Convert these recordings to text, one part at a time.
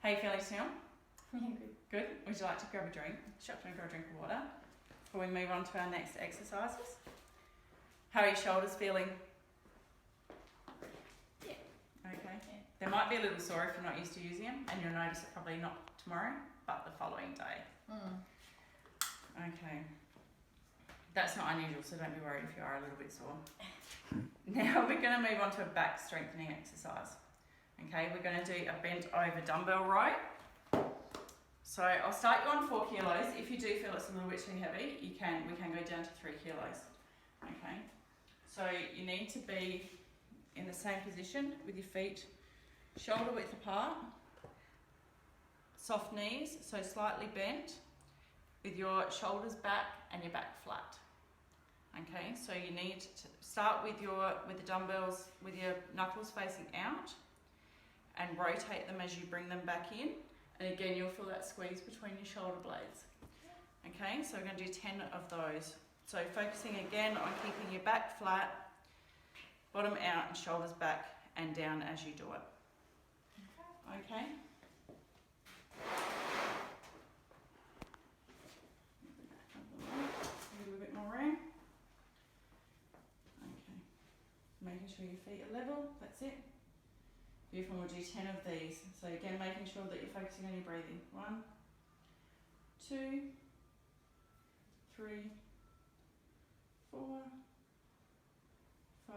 How are you feeling, Snell? Yeah, good. Good. Would you like to grab a drink? Sure. Do you want to grab a drink of water before we move on to our next exercises? How are your shoulders feeling? Yeah. Okay. Yeah. They might be a little sore if you're not used to using them, and you'll notice it probably not tomorrow, but the following day. Okay. That's not unusual, so don't be worried if you are a little bit sore. Now we're going to move on to a back strengthening exercise. Okay, we're going to do a bent over dumbbell row. So I'll start you on 4 kilos. If you do feel it's a little bit too heavy, we can go down to 3 kilos. Okay, so you need to be in the same position with your feet shoulder width apart, soft knees, so slightly bent, with your shoulders back and your back flat. Okay, so you need to start with the dumbbells with your knuckles facing out and rotate them as you bring them back in. And again, you'll feel that squeeze between your shoulder blades. Okay, so we're going to do 10 of those. So focusing again on keeping your back flat, bottom out and shoulders back and down as you do it. Okay? A little bit more room. Okay. Making sure your feet are level, that's it. Beautiful, we'll do 10 of these. So again, making sure that you're focusing on your breathing. 1, 2, 3, 4, 5,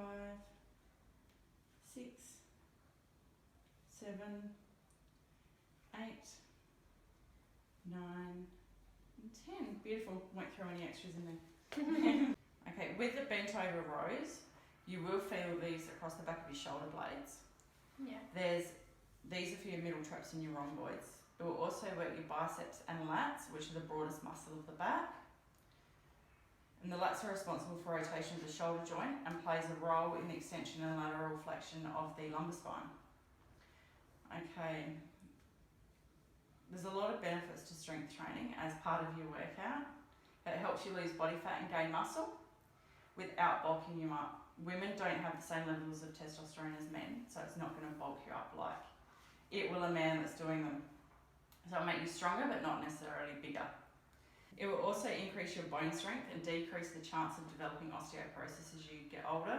6, 7, 8, 9, and 10. Beautiful. Won't throw any extras in there. Okay, with the bent over rows, you will feel these across the back of your shoulder blades. Yeah. These are for your middle traps and your rhomboids. It will also work your biceps and lats, which are the broadest muscle of the back. And the lats are responsible for rotation of the shoulder joint and plays a role in the extension and lateral flexion of the lumbar spine. Okay. There's a lot of benefits to strength training as part of your workout. It helps you lose body fat and gain muscle without bulking you up. Women don't have the same levels of testosterone as men, so it's not going to bulk you up like it will a man that's doing them. So it'll make you stronger, but not necessarily bigger. It will also increase your bone strength and decrease the chance of developing osteoporosis as you get older.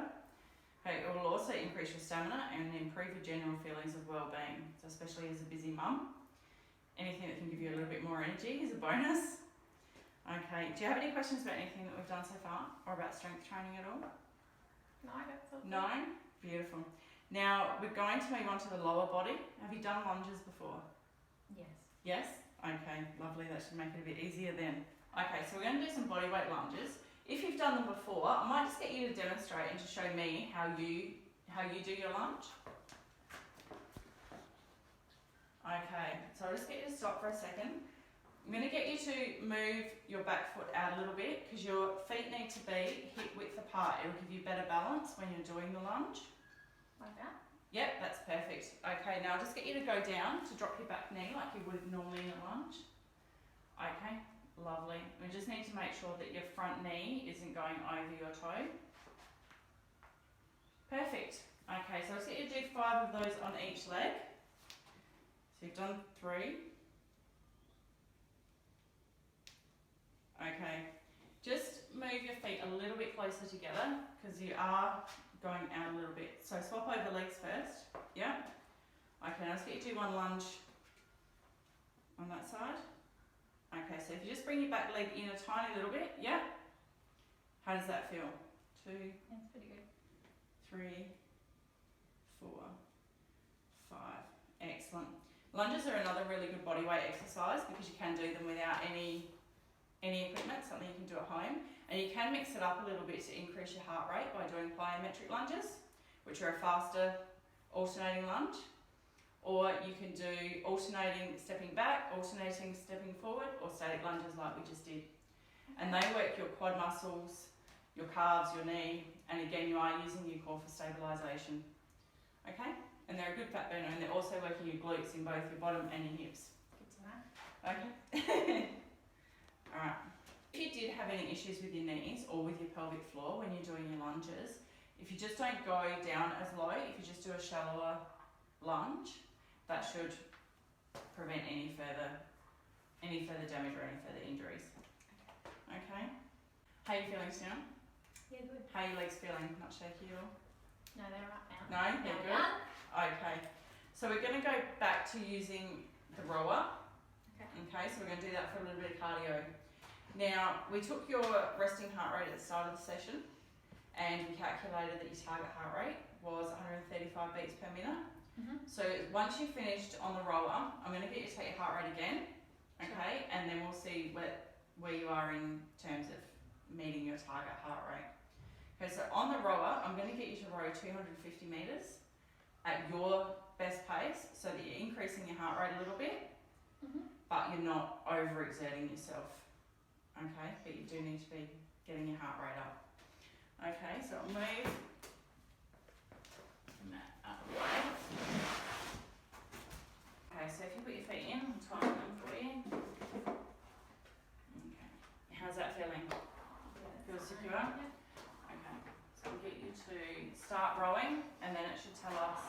Okay, it will also increase your stamina and improve your general feelings of well-being, so especially as a busy mum. Anything that can give you a little bit more energy is a bonus. Okay, do you have any questions about anything that we've done so far, or about strength training at all? No, that's all. No? Beautiful. Now, we're going to move on to the lower body. Have you done lunges before? Yes. Yes? Okay, lovely. That should make it a bit easier then. Okay, so we're going to do some body weight lunges. If you've done them before, I might just get you to demonstrate and to show me how you do your lunge. Okay, so I'll just get you to stop for a second. I'm going to get you to move your back foot out a little bit because your feet need to be hip width apart. It will give you better balance when you're doing the lunge. Like that? Yep, that's perfect. Okay, now I'll just get you to go down to drop your back knee like you would normally in a lunge. Okay, lovely. We just need to make sure that your front knee isn't going over your toe. Perfect. Okay, so I'll just get you to do 5 of those on each leg. So you've done 3. Okay, just move your feet a little bit closer together because you are going out a little bit. So swap over legs first. Yeah. Okay, now let's get you to do 1 lunge on that side. Okay, so if you just bring your back leg in a tiny little bit, yeah. How does that feel? 2, That's pretty good. 3, 4, 5. Excellent. Lunges are another really good body weight exercise because you can do them without any equipment, something you can do at home. And you can mix it up a little bit to increase your heart rate by doing plyometric lunges, which are a faster alternating lunge. Or you can do alternating stepping back, alternating stepping forward, or static lunges like we just did. And they work your quad muscles, your calves, your knee, and again you are using your core for stabilisation. Okay? And they're a good fat burner, and they're also working your glutes in both your bottom and your hips. Good to know. Okay? Alright. If you did have any issues with your knees or with your pelvic floor when you're doing your lunges, if you just don't go down as low, if you just do a shallower lunge, that should prevent any further damage or any further injuries. Okay. How are you feeling, Stina? Yeah, good. How are your legs feeling? Not shaky at all? No, they're right now. No, they're good. Done. Okay. So we're going to go back to using the rower. Okay. Okay, so we're going to do that for a little bit of cardio. Now, we took your resting heart rate at the start of the session and we calculated that your target heart rate was 135 beats per minute. So once you've finished on the rower, I'm going to get you to take your heart rate again, okay, and then we'll see where you are in terms of meeting your target heart rate. Okay, so on the rower, I'm going to get you to row 250 metres at your best pace so that you're increasing your heart rate a little bit, but you're not overexerting yourself, okay, but you do need to be getting your heart rate up. Okay, so I'll move the mat out of the way. Okay, so if you put your feet in, I'll tighten them for you. Okay, how's that feeling? Feels secure? Yeah. Okay, so we'll get you to start rowing and then it should tell us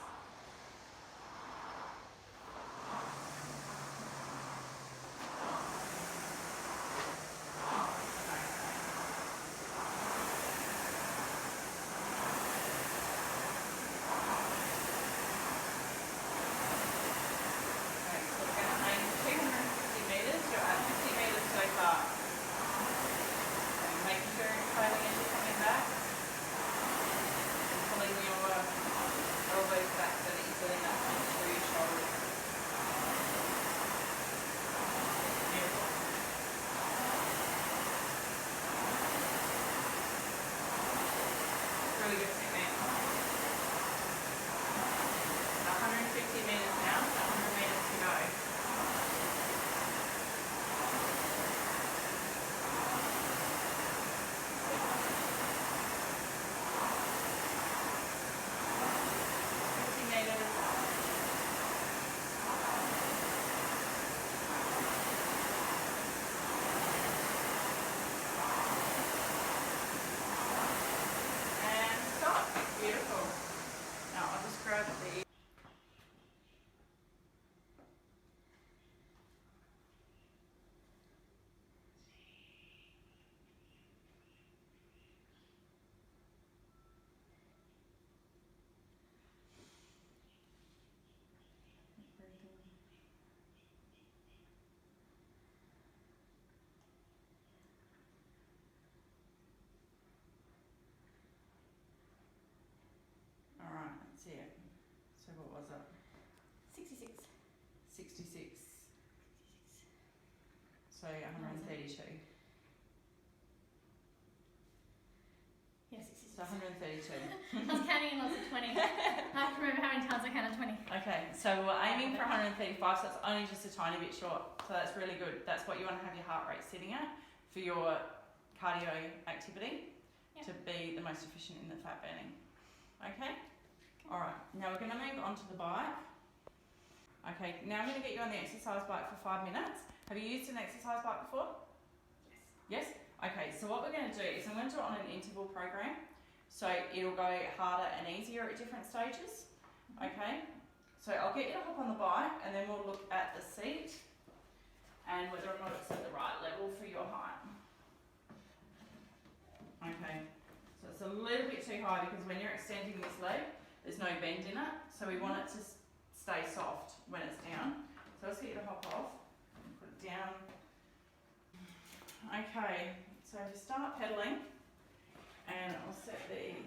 really good technique. 150 metres now, 100 metres to go. Beautiful. Now I'll just grab the Alright, that's it. So what was it? 66. 66. So 132. Yeah, 66. So 132. I was counting in lots of 20. I have to remember how many times I counted 20. Okay, so we're aiming for 135, so it's only just a tiny bit short. So that's really good. That's what you want to have your heart rate sitting at for your cardio activity to be the most efficient in the fat burning. Okay? Alright, now we're going to move on to the bike. Okay, now I'm going to get you on the exercise bike for 5 minutes. Have you used an exercise bike before? Yes. Yes? Okay, so what we're going to do is I'm going to do it on an interval program. So it'll go harder and easier at different stages. Okay? So I'll get you to hop on the bike and then we'll look at the seat and whether or not it's at the right level for your height. Okay, so it's a little bit too high because when you're extending this leg, there's no bend in it, so we want it to stay soft when it's down. So let's get you to hop off and put it down. Okay, so to start pedaling, and I'll set the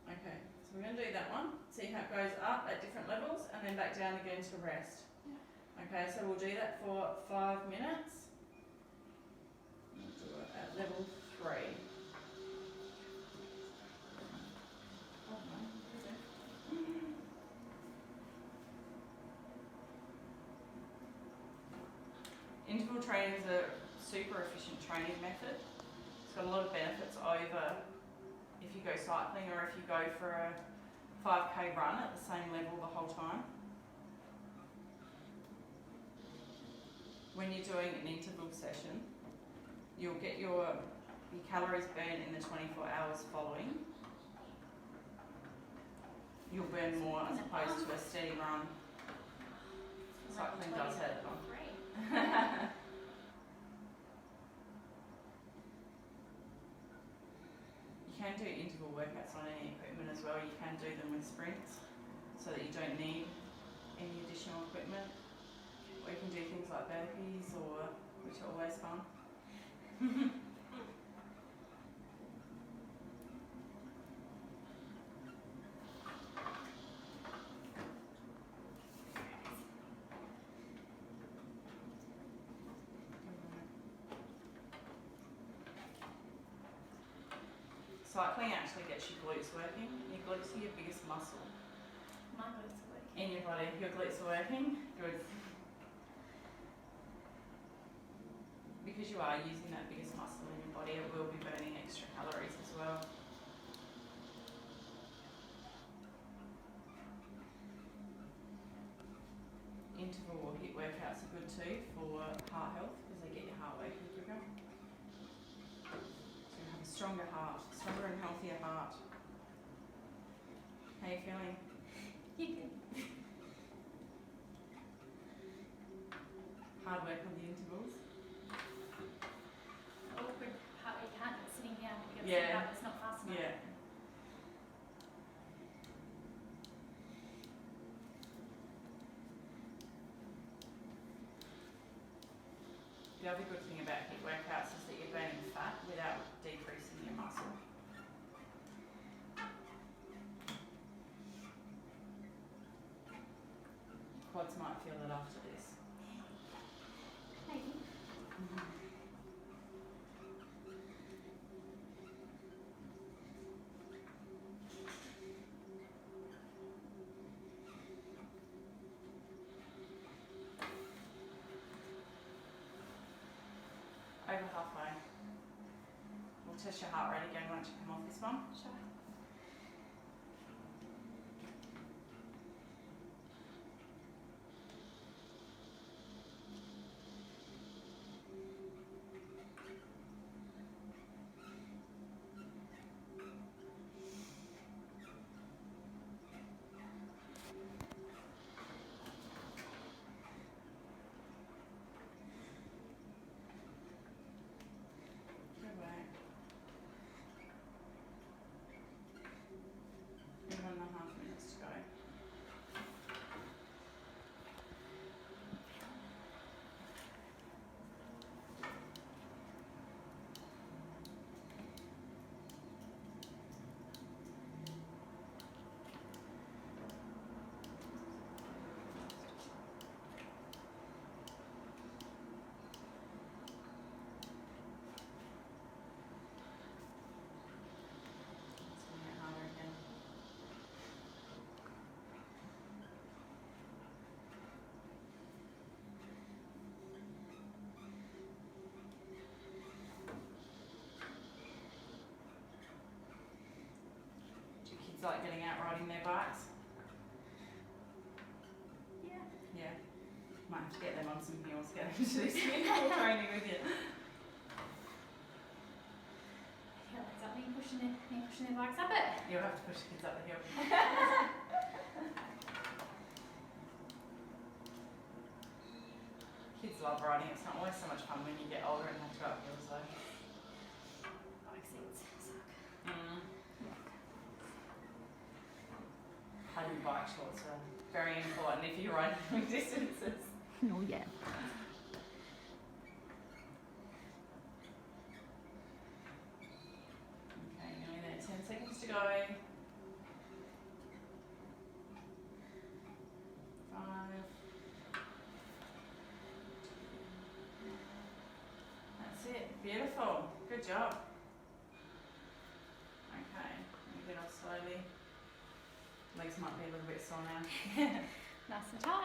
Okay, so we're going to do that one, see how it goes up at different levels and then back down again to rest. Okay, so we'll do that for 5 minutes. We'll do it at level 3. Interval training is a super efficient training method. It's got a lot of benefits over if you go cycling or if you go for a 5k run at the same level the whole time. when you're doing an interval session, you'll get your calories burned in the 24 hours following. You'll burn more as opposed to a steady run. Cycling does it. You can do interval workouts on any equipment as well. You can do them with sprints so that you don't need any additional equipment. Or you can do things like burpees, which are always fun. Cycling actually gets your glutes working. Your glutes are your biggest muscle My glutes are working. in your body. Your glutes are working. Good. Because you are using that biggest muscle in your body, it will be burning extra calories as well. Interval or HIIT workouts are good too for heart health because they get your heart working quicker. So you have a stronger heart, stronger and healthier heart. How are you feeling? You can. Hard work on the intervals? Awkward part where you can't get sitting down, but you got to Yeah. sit up, it's not fast enough. Yeah. The other good thing about HIIT workouts is that you're burning fat without decreasing your muscle. Quads might feel it after this. Maybe. Over halfway. We'll test your heart rate again once you come off this one. Sure. Good work. 1.5 minutes to go. It's going to get harder again. Do your kids like getting out riding their bikes? Yeah. Yeah. Might have to get them on some heels, get them to do some interval training with you. Yeah, like that, me pushing their bikes up it. You'll have to push the kids up the hill. Kids love riding. It's not always so much fun when you get older and have to go up hills though. Bike seats suck. Having bike shorts are very important if you ride long distances. Oh yeah. Okay, nearly there. 10 seconds to go. 5. That's it. Beautiful. Good job. Okay, you get off slowly. Legs might be a little bit sore now. Nice and tight.